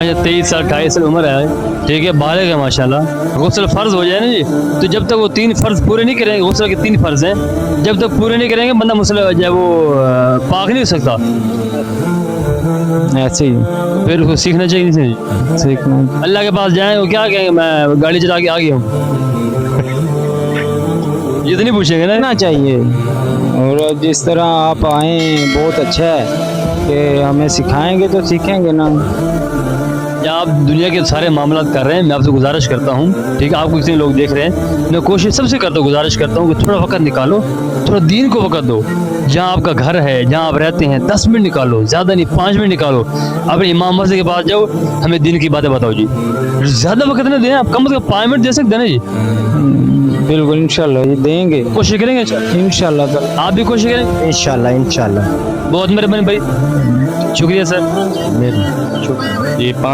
23 साल 28 साल उम्र है, ठीक है, बालिग है माशाल्लाह। गुस्ल फ़र्ज़ हो जाए ना जी, तो जब तक वो 3 फ़र्ज़ पूरे नहीं करेंगे, गुस्ल के 3 फ़र्ज़ हैं, जब तक पूरे नहीं करेंगे बंदा मुसल जो है वो पाक नहीं हो सकता। ऐसे ही फिर उसको सीखना चाहिए नहीं। सीखना। अल्लाह के पास जाएँ वो क्या कहेंगे, मैं गाड़ी चला के आ गया हूँ, ये तो नहीं पूछेंगे ना। करना चाहिए। और जिस तरह आप आए बहुत अच्छा है कि हमें सिखाएंगे तो सीखेंगे ना। या आप दुनिया के सारे मामला कर रहे हैं, मैं आपसे गुजारिश करता हूँ, ठीक है, आपको कितने लोग देख रहे हैं, मैं कोशिश सबसे करता हूँ, गुजारिश करता हूँ कि थोड़ा वक्त निकालो, थोड़ा दीन को वक्त दो। जहाँ आपका घर है, जहाँ आप रहते हैं, 10 मिनट निकालो, ज़्यादा नहीं 5 मिनट निकालो, अपने इमाम मस्जिद के पास जाओ, हमें दीन की बातें बताओ जी। ज़्यादा वक्त नहीं दें आप, कम से कम 5 मिनट दे सकते हैं ना जी। बिल्कुल इंशाल्लाह ये देंगे, कोशिश करेंगे, इंशाल्लाह। आप भी कोशिश करें। इंशाल्लाह इंशाल्लाह। बहुत मेहरबानी भाई, शुक्रिया सर। ये